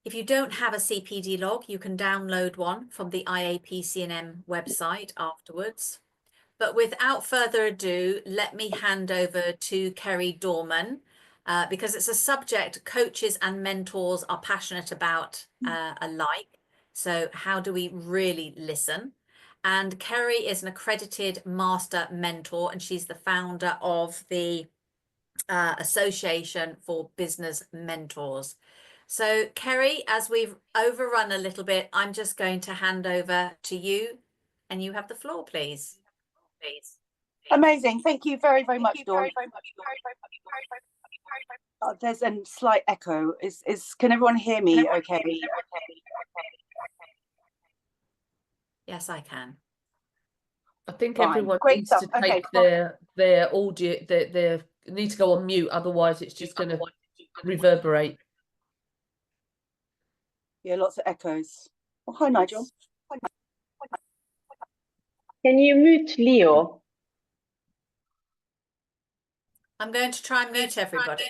If you don't have a CPD log, you can download one from the IAPC&M website afterwards. But without further ado, let me hand over to Kerrie Dorman, because it's a subject coaches and mentors are passionate about alike. So how do we really listen? And Kerrie is an accredited master mentor, and she's the founder of the Association for Business Mentors. So Kerrie, as we've overrun a little bit, I'm just going to hand over to you, and you have the floor, please. Amazing. Thank you very, very much, Dawn. There's a slight echo. Can everyone hear me okay? Yes, I can. I think Fine. everyone Great needs stuff. to take their audio, they need to go on mute, otherwise it's just going to reverberate. Yeah, lots of echoes. Oh, hi, Nigel. Can you mute Leo? I'm going to try and mute everybody.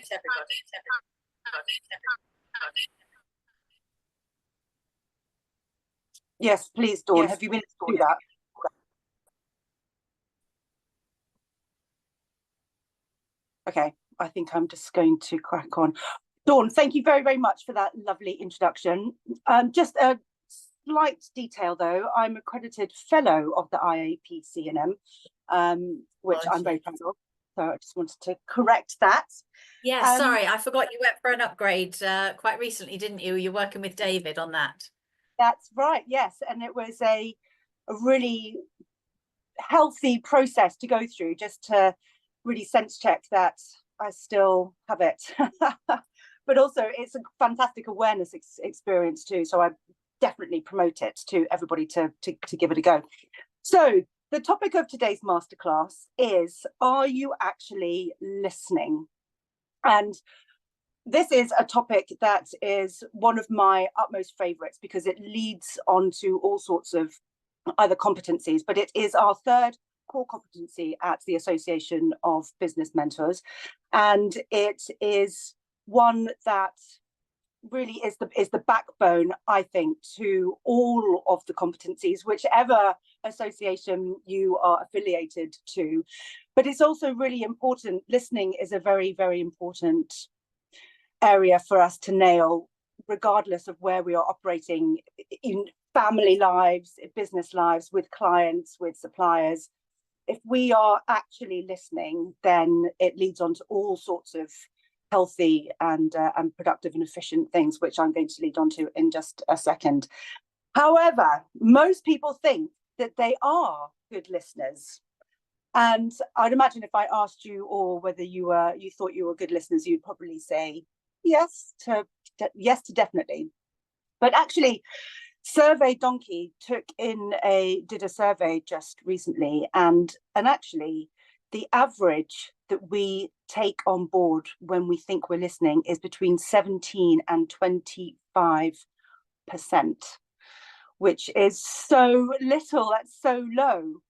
Yes, please, Dawn. Yes. Have you been able to do that? Okay, I think I'm just going to crack on. Dawn, thank you very, very much for that lovely introduction. Just a slight detail, though. I'm accredited fellow of the IAPC&M, which I'm very proud of. So I just wanted to correct that. Yeah, sorry, I forgot you went for an upgrade quite recently, didn't you? You're working with David on that. That's right, yes. And it was a really healthy process to go through, just to really sense check that I still have it. But also it's a fantastic awareness experience too. So I definitely promote it to everybody to give it a go. So the topic of today's masterclass is, are you actually listening? And this is a topic that is one of my utmost favorites because it leads on to all sorts of other competencies, but it is our third core competency at the Association of Business Mentors. And it is one that really is the backbone, I think, to all of the competencies, whichever association you are affiliated to. But it's also really important. Listening is a very, very important area for us to nail, regardless of where we are operating in family lives, business lives, with clients, with suppliers. If we are actually listening, then it leads on to all sorts of healthy and productive and efficient things, which I'm going to lead on to in just a second. However, most people think that they are good listeners. And I'd imagine if I asked you all whether you thought you were good listeners, you'd probably say yes to definitely. But actually, Survey Donkey did a survey just recently, and actually the average that we take on board when we think we're listening is between 17 and 25%, which is so little. That's so low.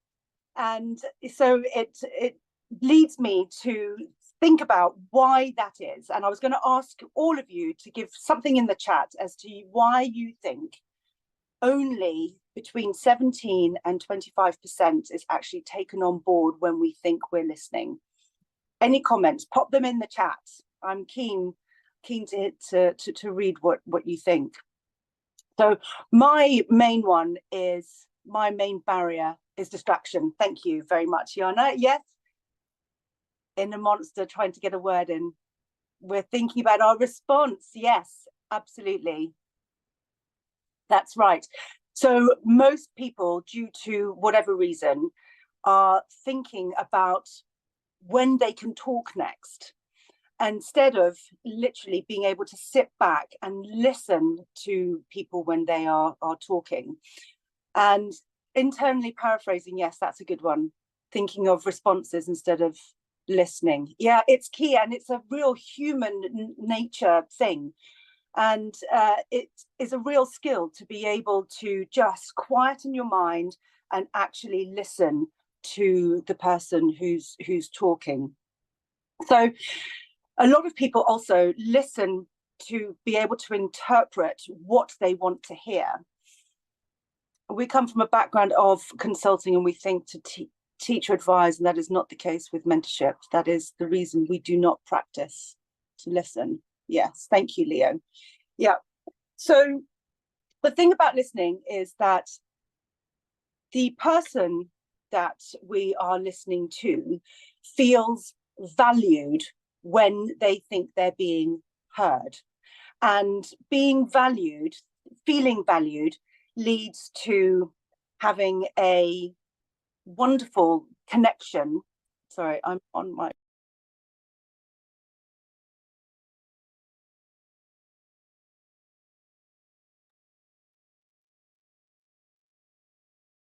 And so it leads me to think about why that is. And I was going to ask all of you to give something in the chat as to why you think only between 17 and 25% is actually taken on board when we think we're listening. Any comments? Pop them in the chat. I'm keen to read what you think. So my main barrier is distraction. Thank you very much, Yana. Yes, inner monster trying to get a word in. We're thinking about our response. Yes, absolutely. That's right. So most people, due to whatever reason, are thinking about when they can talk next, instead of literally being able to sit back and listen to people when they are talking. And internally paraphrasing, yes, that's a good one. Thinking of responses instead of listening. Yeah, it's key, and it's a real human nature thing. And it is a real skill to be able to just quieten your mind and actually listen to the person who's talking. So a lot of people also listen to be able to interpret what they want to hear. We come from a background of consulting, and we think to teach or advise, and that is not the case with mentorship. That is the reason we do not practice to listen. Yes, thank you, Leo. Yeah, so the thing about listening is that the person that we are listening to feels valued when they think they're being heard. And being valued, feeling valued, leads to having a wonderful connection. Sorry, I'm on my...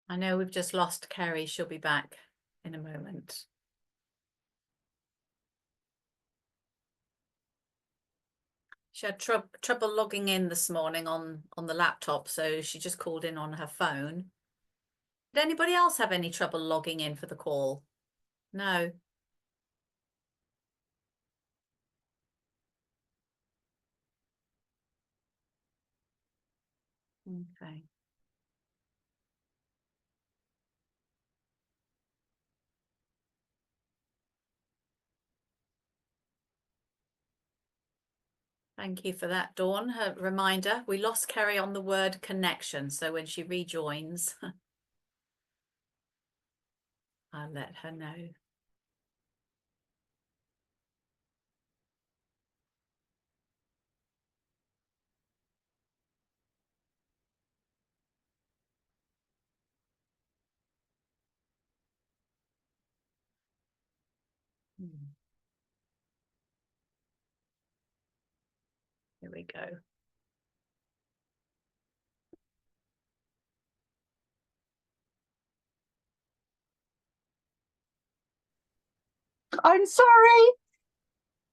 I know we've just lost Kerrie. She'll be back in a moment. She had trouble logging in this morning on the laptop, so she just called in on her phone. Did anybody else have any trouble logging in for the call? No. Okay. Thank you for that, Dawn. Her reminder, we lost Kerrie on the word connection, so when she rejoins, I'll let her know. Here we go. I'm sorry.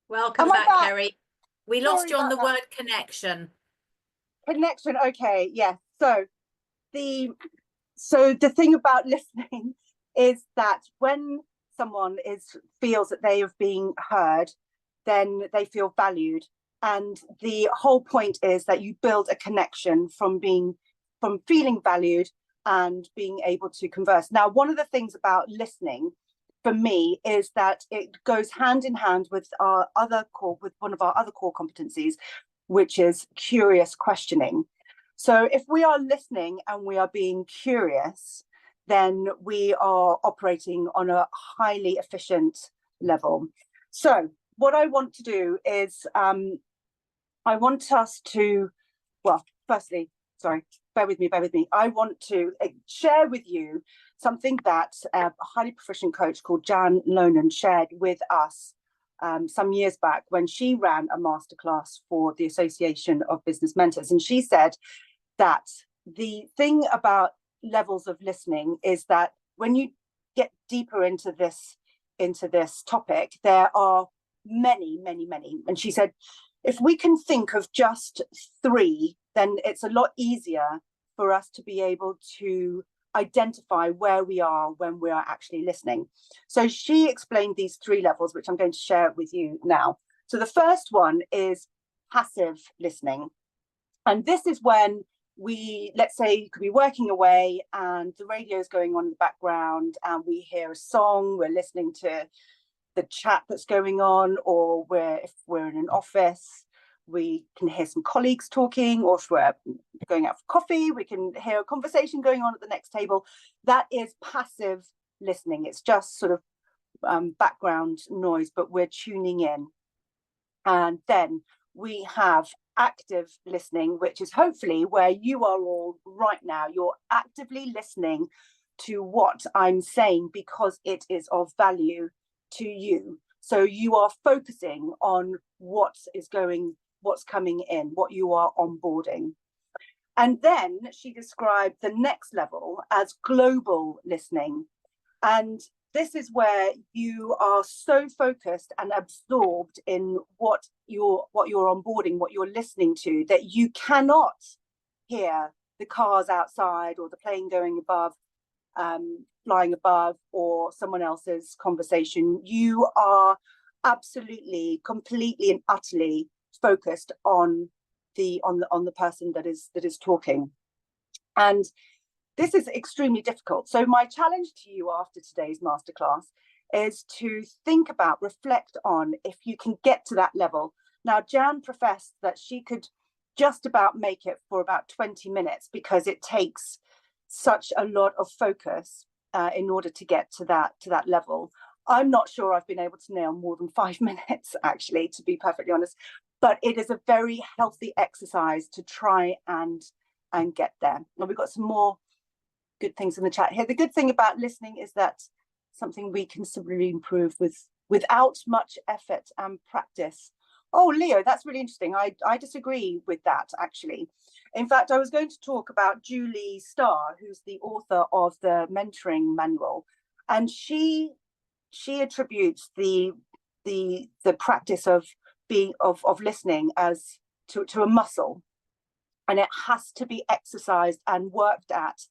Welcome Am I back, back? Kerrie. We lost Sorry you on the about that. word connection. Connection, okay, yes. So the thing about listening is that when someone feels that they have been heard, then they feel valued. And the whole point is that you build a connection from feeling valued and being able to converse. Now, one of the things about listening for me is that it goes hand in hand with one of our other core competencies, which is curious questioning. So if we are listening and we are being curious, then we are operating on a highly efficient level. So what I want to do is I want us to, well, firstly, sorry, bear with me. I want to share with you something that a highly proficient coach called Jan Lonan shared with us some years back when she ran a masterclass for the Association of Business Mentors. And she said that the thing about levels of listening is that when you get deeper into this topic, there are many. And she said, if we can think of just 3, then it's a lot easier for us to be able to identify where we are when we are actually listening. So she explained these 3 levels, which I'm going to share with you now. So the first one is passive listening. And this is when let's say you could be working away and the radio is going on in the background and we hear a song, we're listening to the chat that's going on, or if we're in an office, we can hear some colleagues talking, or if we're going out for coffee, we can hear a conversation going on at the next table. That is passive listening. It's just sort of background noise, but we're tuning in. And then we have active listening, which is hopefully where you are all right now. You're actively listening to what I'm saying because it is of value to you. So you are focusing on what's coming in, what you are onboarding. And then she described the next level as global listening. And this is where you are so focused and absorbed in what you're onboarding, what you're listening to, that you cannot hear the cars outside or the plane going above, flying above, or someone else's conversation. You are absolutely, completely and utterly focused on the person that is talking. And this is extremely difficult. So my challenge to you after today's masterclass is to think about, reflect on if you can get to that level. Now, Jan professed that she could just about make it for about 20 minutes because it takes such a lot of focus in order to get to that level. I'm not sure I've been able to nail more than 5 minutes, actually, to be perfectly honest. But it is a very healthy exercise to try and get there. Well, we've got some more good things in the chat here. The good thing about listening is that something we can considerably improve without much effort and practice. Oh, Leo, that's really interesting. I disagree with that, actually. In fact, I was going to talk about Julie Starr, who's the author of the mentoring manual, and she attributes the practice of listening as to a muscle, and it has to be exercised and worked at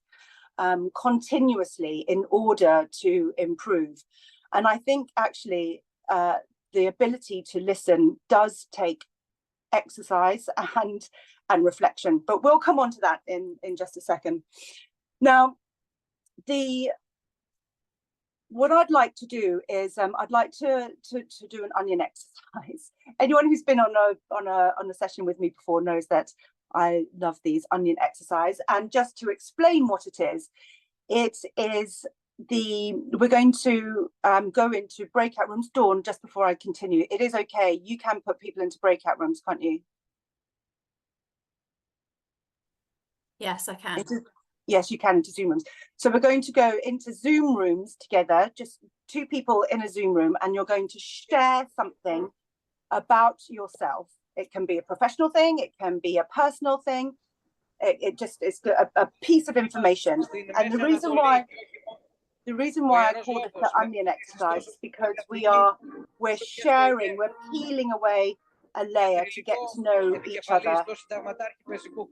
continuously in order to improve. And I think actually the ability to listen does take exercise and reflection, but we'll come on to that in just a second. Now, what I'd like to do is I'd like to do an onion exercise. Anyone who's been on a session with me before knows that I love these onion exercise. And just to explain what it is we're going to go into breakout rooms. Dawn, just before I continue, it is okay, you can put people into breakout rooms, can't you? Yes, I can. Yes, you can, into Zoom rooms. So we're going to go into Zoom rooms together, just 2 people in a Zoom room, and you're going to share something about yourself. It can be a professional thing, it can be a personal thing. It just is a piece of information. And the reason why I call it the onion exercise is because we're sharing, we're peeling away a layer to get to know each other,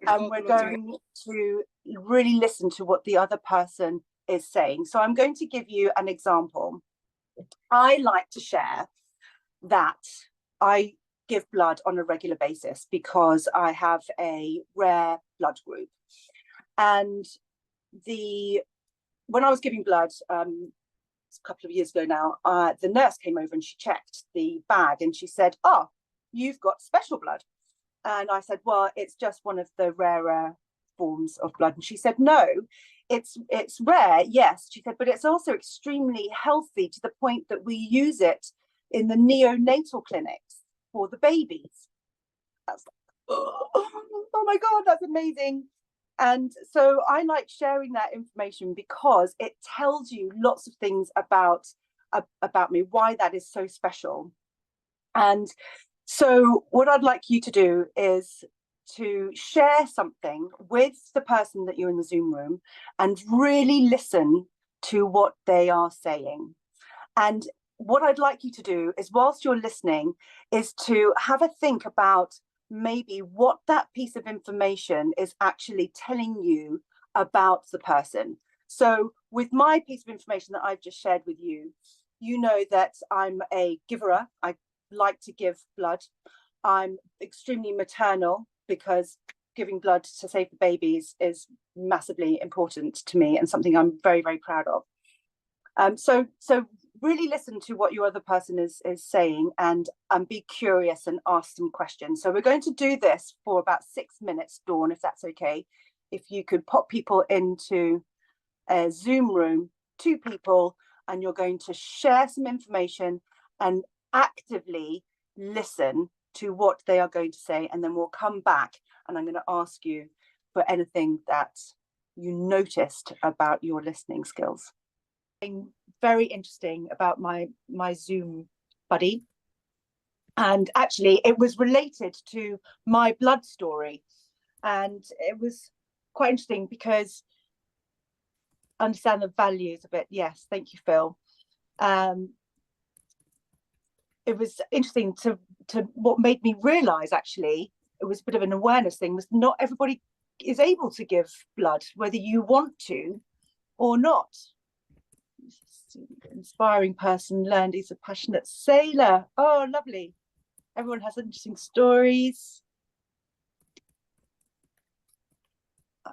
and we're going to really listen to what the other person is saying. So I'm going to give you an example. I like to share that I give blood on a regular basis because I have a rare blood group. And when I was giving blood a couple of years ago now, the nurse came over and she checked the bag and she said, "Oh, you've got special blood." And I said, "Well, it's just one of the rarer forms of blood." And she said, "No, it's rare, yes." She said, "But it's also extremely healthy to the point that we use it in the neonatal clinics for the babies." I was like, oh my God, that's amazing. And so I like sharing that information because it tells you lots of things about me, why that is so special. And so what I'd like you to do is to share something with the person that you're in the Zoom room and really listen to what they are saying. And what I'd like you to do is, whilst you're listening, is to have a think about maybe what that piece of information is actually telling you about the person. So with my piece of information that I've just shared with you, you know that I'm a giver. I like to give blood. I'm extremely maternal because giving blood to save the babies is massively important to me and something I'm very, very proud of. So really listen to what your other person is saying and be curious and ask some questions. So we're going to do this for about 6 minutes, Dawn, if that's okay. If you could pop people into a Zoom room, 2 people, and you're going to share some information and actively listen to what they are going to say, and then we'll come back and I'm going to ask you for anything that you noticed about your listening skills. Very interesting about my Zoom buddy, and actually it was related to my blood story, and it was quite interesting because understand the values of it. Yes, thank you, Phil. It was interesting to what made me realize, actually it was a bit of an awareness thing, was not everybody is able to give blood, whether you want to or not. Inspiring person, learned he's a passionate sailor. Oh, lovely. Everyone has interesting stories.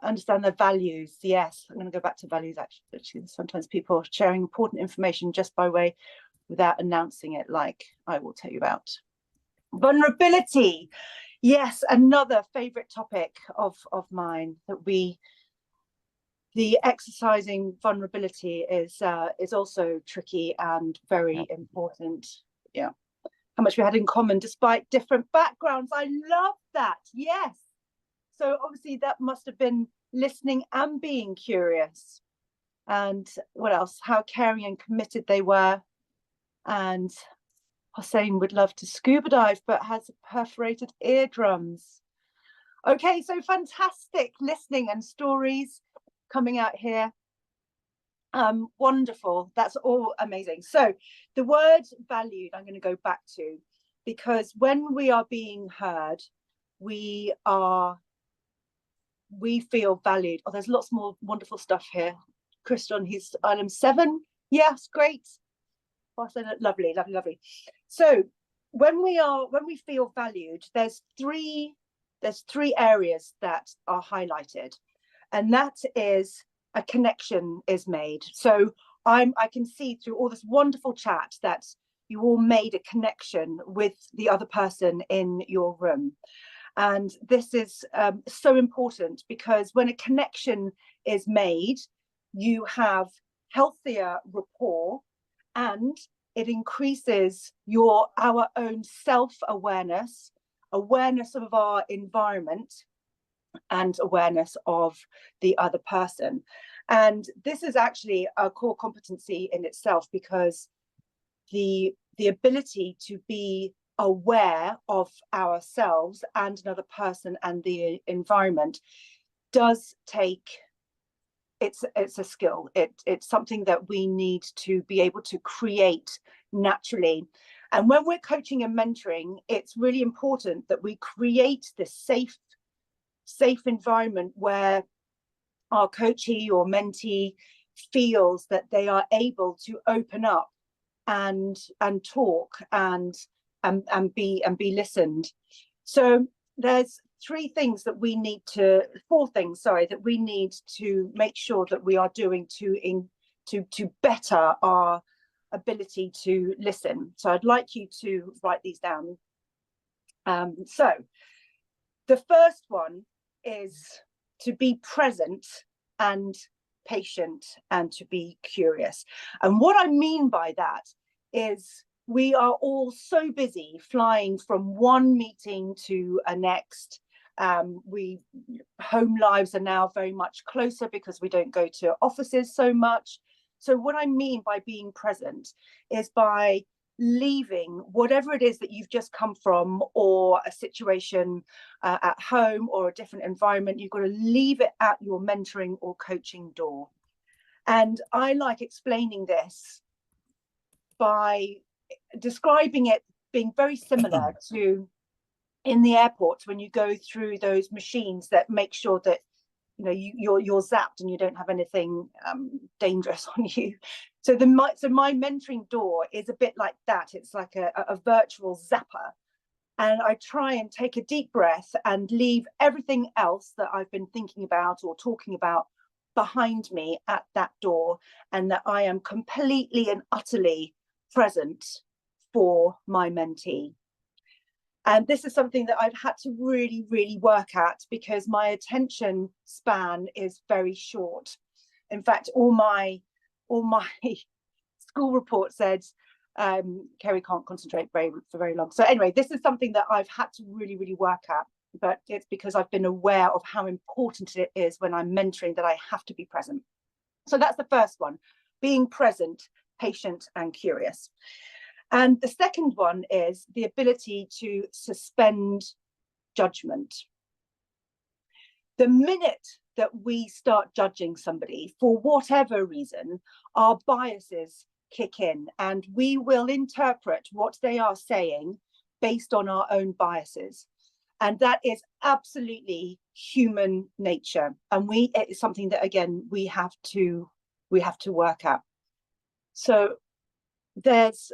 Understand their values. Yes, I'm going to go back to values. Actually, sometimes people are sharing important information just by way without announcing it, like I will tell you about. Vulnerability. Yes, another favorite topic of mine, that the exercising vulnerability is also tricky and very important. Yeah, how much we had in common despite different backgrounds. I love that. Yes. So obviously that must have been listening and being curious. And what else? How caring and committed they were. And Hossein would love to scuba dive, but has perforated eardrums. Okay, so fantastic listening and stories coming out here. Wonderful. That's all amazing. So the word valued, I'm going to go back to, because when we are being heard, we feel valued. Oh, there's lots more wonderful stuff here. Christian, he's item 7. Yes, great. Lovely, lovely, lovely. So when we feel valued, there's three areas that are highlighted, and that is a connection is made. So I can see through all this wonderful chat that you all made a connection with the other person in your room. And this is so important, because when a connection is made, you have healthier rapport, and it increases our own self-awareness, awareness of our environment, and awareness of the other person. And this is actually a core competency in itself, because the ability to be aware of ourselves and another person and the environment does take, it's a skill. It's something that we need to be able to create naturally. And when we're coaching and mentoring, it's really important that we create this safe environment where our coachee or mentee feels that they are able to open up and talk and be listened. So there's four things that we need to make sure that we are doing to better our ability to listen. So I'd like you to write these down. So the first one is to be present and patient and to be curious. And what I mean by that is we are all so busy flying from one meeting to a next. Home lives are now very much closer because we don't go to offices so much. So what I mean by being present is by leaving whatever it is that you've just come from, or a situation at home or a different environment. You've got to leave it at your mentoring or coaching door. And I like explaining this by describing it being very similar to in the airport when you go through those machines that make sure that you're zapped and you don't have anything dangerous on you. So my mentoring door is a bit like that. It's like a virtual zapper, and I try and take a deep breath and leave everything else that I've been thinking about or talking about behind me at that door, and that I am completely and utterly present for my mentee. And this is something that I've had to really, really work at, because my attention span is very short. In fact, all my school report said Kerrie can't concentrate for very long. So anyway, this is something that I've had to really, really work at, but it's because I've been aware of how important it is when I'm mentoring that I have to be present. So that's the first one, being present, patient, and curious. And the second one is the ability to suspend judgment. The minute that we start judging somebody for whatever reason, our biases kick in, and we will interpret what they are saying based on our own biases. And that is absolutely human nature. And it is something that, again, we have to work at. So there's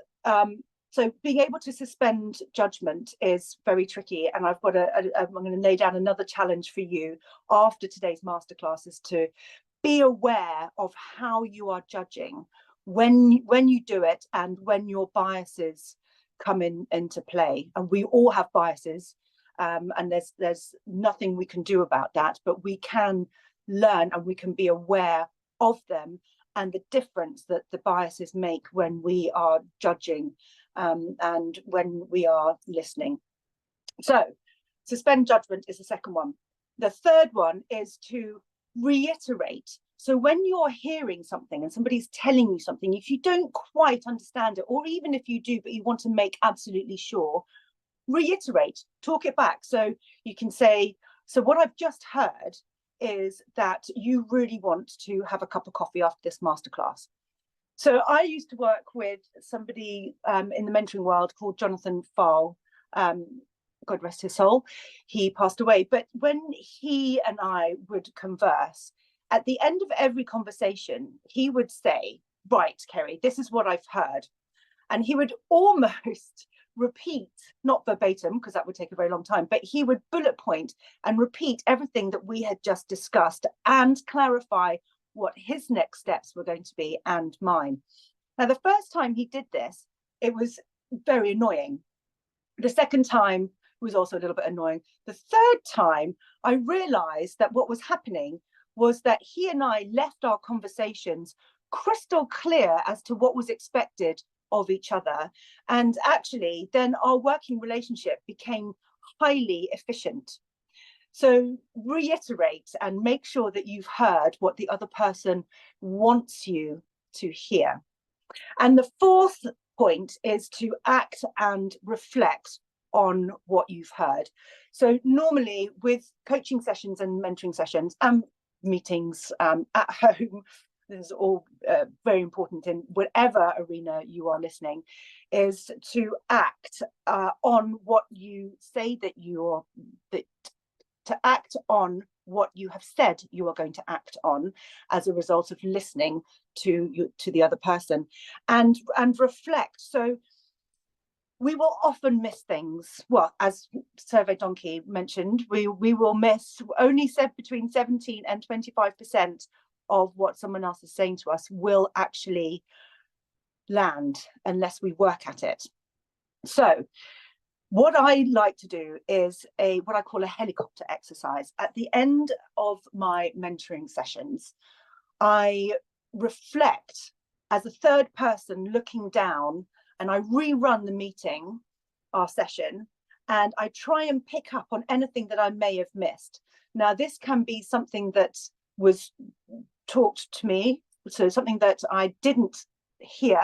So being able to suspend judgment is very tricky, and I'm going to lay down another challenge for you after today's masterclass, is to be aware of how you are judging when you do it and when your biases come into play. And we all have biases, and there's nothing we can do about that, but we can learn and we can be aware of them and the difference that the biases make when we are judging and when we are listening. So suspend judgment is the second one. The third one is to reiterate. So when you're hearing something and somebody's telling you something, if you don't quite understand it, or even if you do, but you want to make absolutely sure, reiterate, talk it back. So you can say, so what I've just heard is that you really want to have a cup of coffee after this masterclass. So I used to work with somebody in the mentoring world called Jonathan Fahl, God rest his soul. He passed away. But when he and I would converse, at the end of every conversation, he would say, right, Kerrie, this is what I've heard. And he would almost repeat, not verbatim, because that would take a very long time, but he would bullet point and repeat everything that we had just discussed and clarify what his next steps were going to be and mine. Now, the first time he did this, it was very annoying. The second time was also a little bit annoying. The third time, I realized that what was happening was that he and I left our conversations crystal clear as to what was expected of each other. And actually, then our working relationship became highly efficient. So reiterate and make sure that you've heard what the other person wants you to hear. And the fourth point is to act and reflect on what you've heard. So normally with coaching sessions and mentoring sessions and meetings at home, this is all very important in whatever arena you are listening, is to act on what you say that you're, to act on what you have said you are going to act on as a result of listening to the other person, and reflect. So we will often miss things. Well, as Survey Donkey mentioned, we will miss, only said between 17 and 25% of what someone else is saying to us will actually land unless we work at it. So what I like to do is what I call a helicopter exercise. At the end of my mentoring sessions, I reflect as a third person looking down, and I rerun the meeting, our session, and I try and pick up on anything that I may have missed. Now, this can be something that was talked to me, so something that I didn't hear,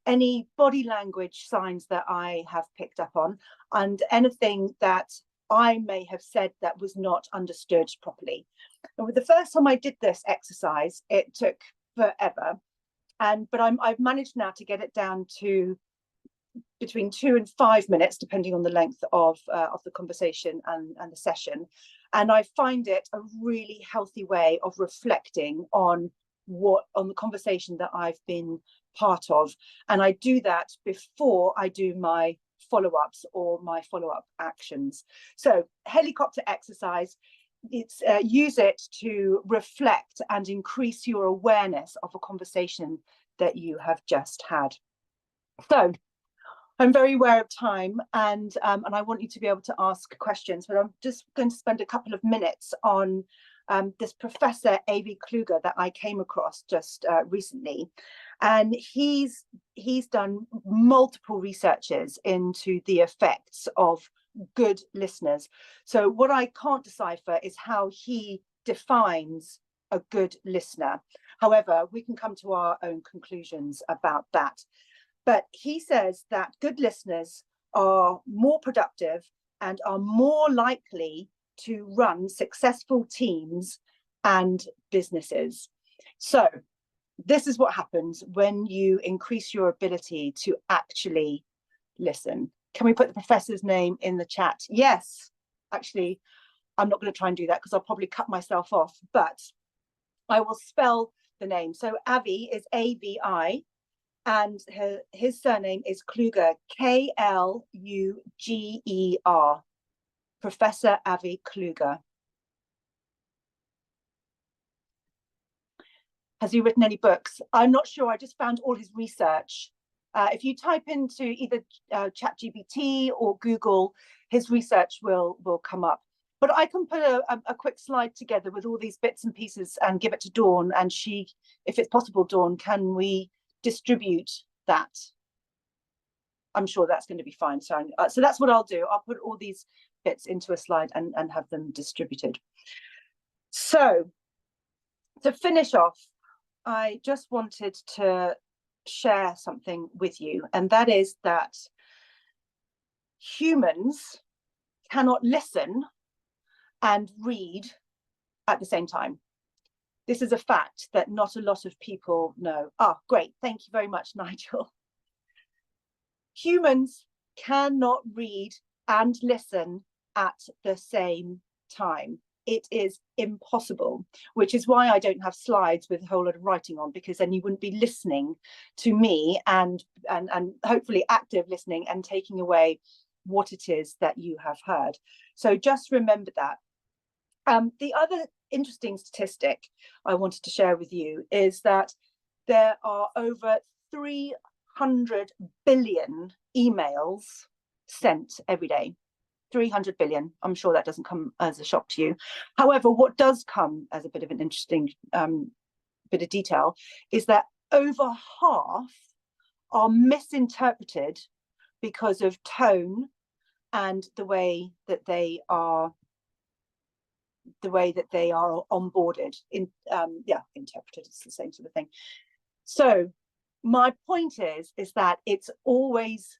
any body language signs that I have picked up on, and anything that I may have said that was not understood properly. And with the first time I did this exercise, it took forever. But I've managed now to get it down to between 2 and 5 minutes, depending on the length of the conversation and the session. And I find it a really healthy way of reflecting on the conversation that I've been part of. And I do that before I do my follow-ups or my follow-up actions. So helicopter exercise, it's use it to reflect and increase your awareness of a conversation that you have just had. So I'm very aware of time, and I want you to be able to ask questions, but I'm just going to spend a couple of minutes on this Professor A.V. Kluger that I came across just recently. And he's done multiple researches into the effects of good listeners. So what I can't decipher is how he defines a good listener. However, we can come to our own conclusions about that. But he says that good listeners are more productive and are more likely to run successful teams and businesses. So this is what happens when you increase your ability to actually listen. Can we put the professor's name in the chat? Yes, actually, I'm not going to try and do that because I'll probably cut myself off, but I will spell the name. So Avi is A-V-I, and his surname is Kluger, Kluger, Professor Avi Kluger. Has he written any books? I'm not sure. I just found all his research. If you type into either ChatGPT or Google, his research will come up. But I can put a quick slide together with all these bits and pieces and give it to Dawn. And she, if it's possible, Dawn, can we distribute that? I'm sure that's going to be fine. So that's what I'll do. I'll put all these bits into a slide and have them distributed. So to finish off, I just wanted to share something with you, and that is that humans cannot listen and read at the same time. This is a fact that not a lot of people know. Ah, great. Thank you very much, Nigel. Humans cannot read and listen at the same time. It is impossible, which is why I don't have slides with a whole lot of writing on, because then you wouldn't be listening to me and hopefully active listening and taking away what it is that you have heard. So just remember that. The other interesting statistic I wanted to share with you is that there are over 300 billion emails sent every day. 300 billion. I'm sure that doesn't come as a shock to you. However, what does come as a bit of an interesting bit of detail is that over half are misinterpreted because of tone and the way that they are onboarded. Interpreted, it's the same sort of thing. So my point is that it's always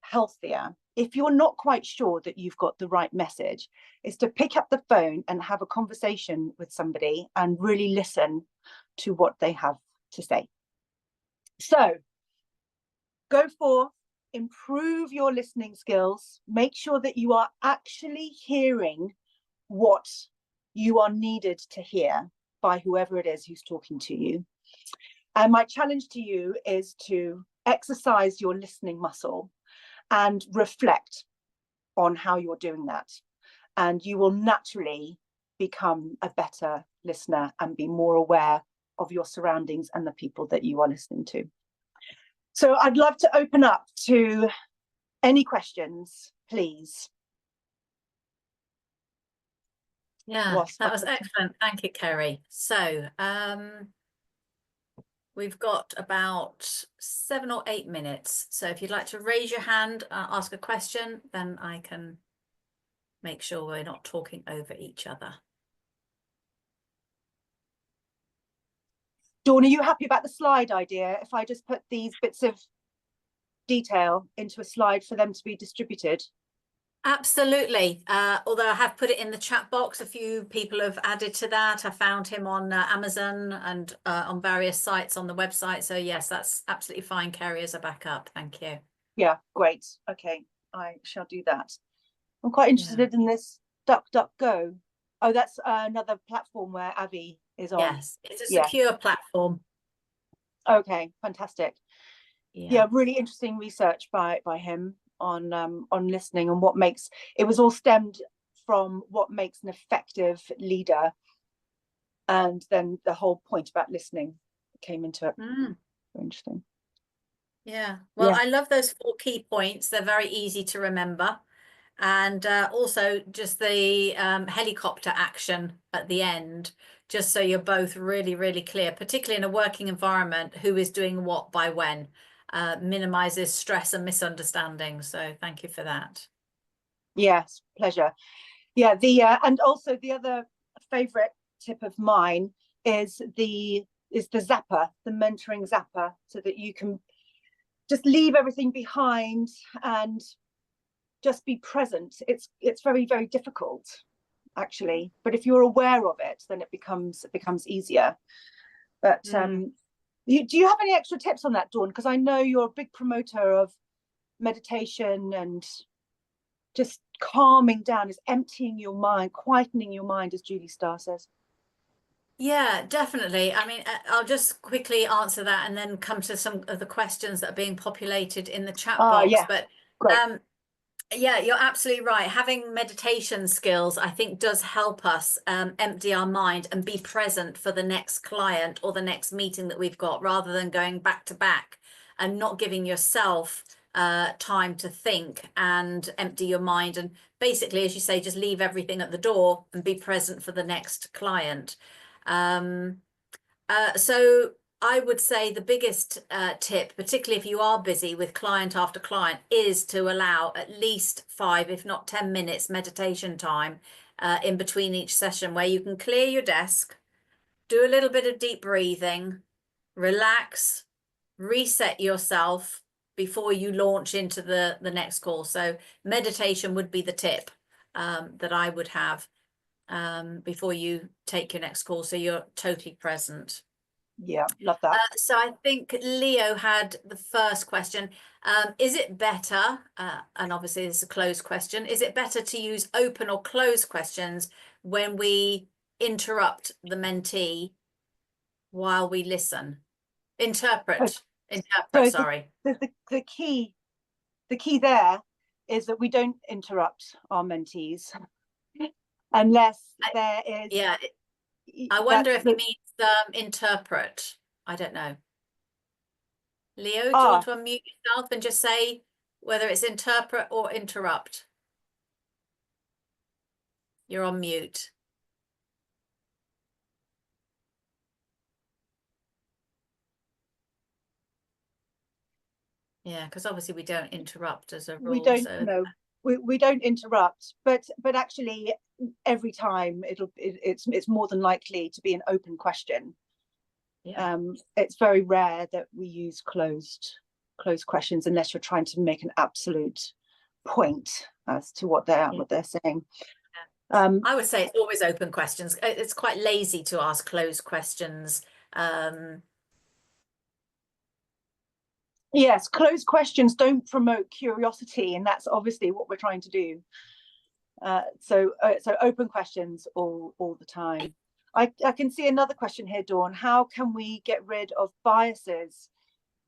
healthier, if you're not quite sure that you've got the right message, is to pick up the phone and have a conversation with somebody and really listen to what they have to say. So go forth, improve your listening skills, make sure that you are actually hearing what you are needed to hear by whoever it is who's talking to you. And my challenge to you is to exercise your listening muscle and reflect on how you're doing that. And you will naturally become a better listener and be more aware of your surroundings and the people that you are listening to. So I'd love to open up to any questions, please. Yeah, that was excellent. Thank you, Kerrie. So we've got about 7 or 8 minutes. So if you'd like to raise your hand, ask a question, then I can make sure we're not talking over each other. Dawn, are you happy about the slide idea? If I just put these bits of detail into a slide for them to be distributed? Absolutely. Although I have put it in the chat box, a few people have added to that. I found him on Amazon and on various sites on the website. So yes, that's absolutely fine, Kerrie, as a backup. Thank you. Yeah, great. Okay, I shall do that. I'm quite interested in this DuckDuckGo. Oh, that's another platform where Avi is on. Yes, it's a secure platform. Okay, fantastic. Yeah, really interesting research by him on listening and what makes it was all stemmed from what makes an effective leader, and then the whole point about listening came into it. Very interesting. Yeah, well, I love those 4 key points. They're very easy to remember. And also just the helicopter action at the end, just so you're both really, really clear, particularly in a working environment, who is doing what by when, minimizes stress and misunderstanding. So thank you for that. Yes, pleasure. Yeah, and also the other favorite tip of mine is the zapper, the mentoring zapper, so that you can just leave everything behind and just be present. It's very, very difficult, actually, but if you're aware of it, then it becomes easier. But do you have any extra tips on that, Dawn? Because I know you're a big promoter of meditation and just calming down, is emptying your mind, quietening your mind, as Julie Starr says. Yeah, definitely. I mean, I'll just quickly answer that and then come to some of the questions that are being populated in the chat box. Yeah, But great. yeah, you're absolutely right. Having meditation skills, I think, does help us empty our mind and be present for the next client or the next meeting that we've got, rather than going back to back and not giving yourself time to think and empty your mind. And basically, as you say, just leave everything at the door and be present for the next client. So I would say the biggest tip, particularly if you are busy with client after client, is to allow at least 5, if not 10 minutes meditation time in between each session, where you can clear your desk, do a little bit of deep breathing, relax, reset yourself before you launch into the next call. So meditation would be the tip that I would have before you take your next call, so you're totally present. Yeah, love that. So I think Leo had the first question. Is it better, and obviously this is a closed question, is it better to use open or closed questions when we interrupt the mentee while we listen? Interpret, So sorry. the key there is that we don't interrupt our mentees unless there is. Yeah, I wonder if he means interpret. I don't know. Leo, do you want to unmute yourself and just say whether it's interpret or interrupt? You're on mute. Yeah, because obviously we don't interrupt as a rule. We don't know. We don't interrupt, but actually every time it's more than likely to be an open question. Yeah. It's very rare that we use closed questions unless you're trying to make an absolute point as to what they're saying. I would say it's always open questions. It's quite lazy to ask closed questions. Yes, closed questions don't promote curiosity, and that's obviously what we're trying to do. So open questions all the time. I can see another question here, Dawn. How can we get rid of biases?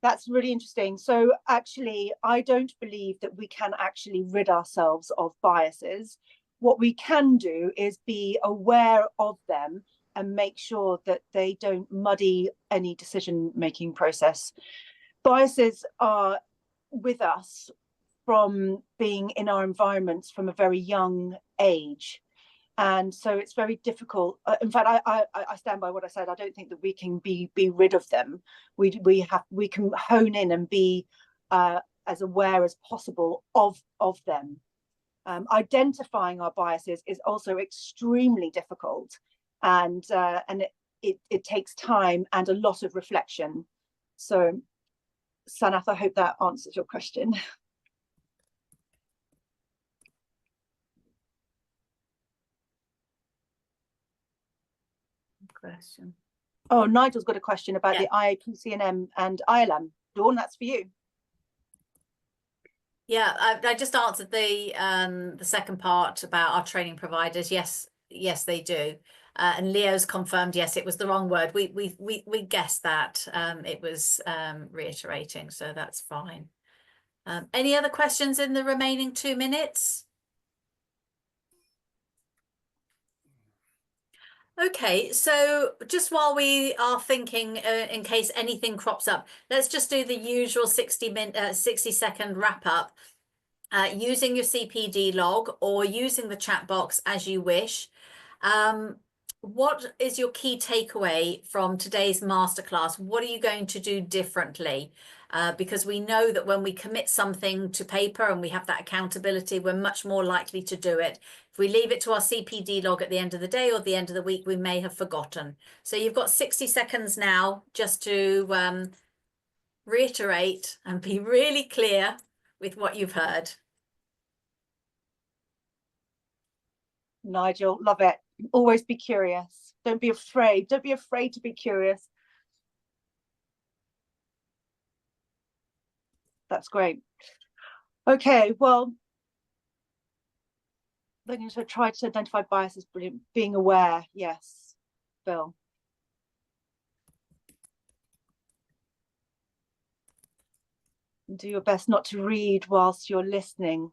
That's really interesting. So actually, I don't believe that we can actually rid ourselves of biases. What we can do is be aware of them and make sure that they don't muddy any decision-making process. Biases are with us from being in our environments from a very young age. And so it's very difficult. In fact, I stand by what I said. I don't think that we can be rid of them. We can hone in and be as aware as possible of them. Identifying our biases is also extremely difficult, and it takes time and a lot of reflection. So, Sanath, I hope that answers your question. Question. Oh, Nigel's got a question about the IAPC&M and ILM. Dawn, that's for you. Yeah, I just answered the second part about our training providers. Yes, they do. And Leo's confirmed, yes, it was the wrong word. We guessed that. It was reiterating, so that's fine. Any other questions in the remaining 2 minutes? Okay, so just while we are thinking, in case anything crops up, let's just do the usual 60-second wrap up. Using your CPD log or using the chat box as you wish. What is your key takeaway from today's masterclass? What are you going to do differently? Because we know that when we commit something to paper and we have that accountability, we're much more likely to do it. If we leave it to our CPD log at the end of the day or the end of the week, we may have forgotten. So you've got 60 seconds now just to reiterate and be really clear with what you've heard. Nigel, love it. Always be curious. Don't be afraid. Don't be afraid to be curious. That's great. Okay, well, they're going to try to identify biases. Brilliant. Being aware. Yes, Bill. Do your best not to read whilst you're listening.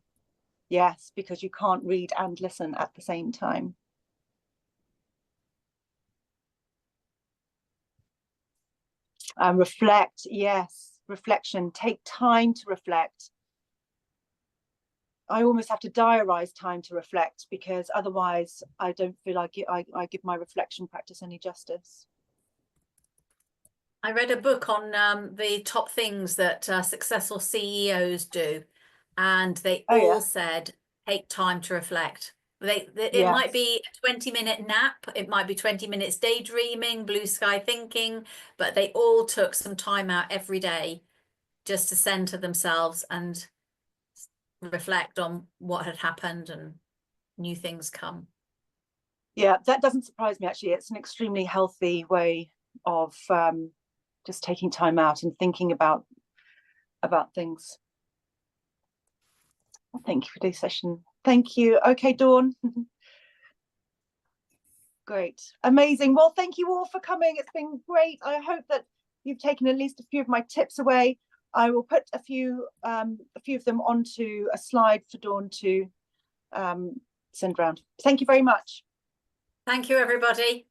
Yes, because you can't read and listen at the same time. Reflect, yes, reflection. Take time to reflect. I almost have to diarise time to reflect, because otherwise I don't feel like I give my reflection practice any justice. I read a book on the top things that successful CEOs do, and they all said take time to reflect. It might be a 20-minute nap, it might be 20 minutes daydreaming, blue sky thinking, but they all took some time out every day just to center themselves and reflect on what had happened and new things come. Yeah, that doesn't surprise me, actually. It's an extremely healthy way of just taking time out and thinking about things. Thank you for this session. Thank you. Okay, Dawn. Great, amazing. Well, thank you all for coming. It's been great. I hope that you've taken at least a few of my tips away. I will put a few of them onto a slide for Dawn to send around. Thank you very much. Thank you, everybody.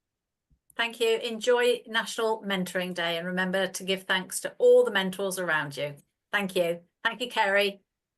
Thank you. Enjoy National Mentoring Day, and remember to give thanks to all the mentors around you. Thank you. Thank you, Kerrie.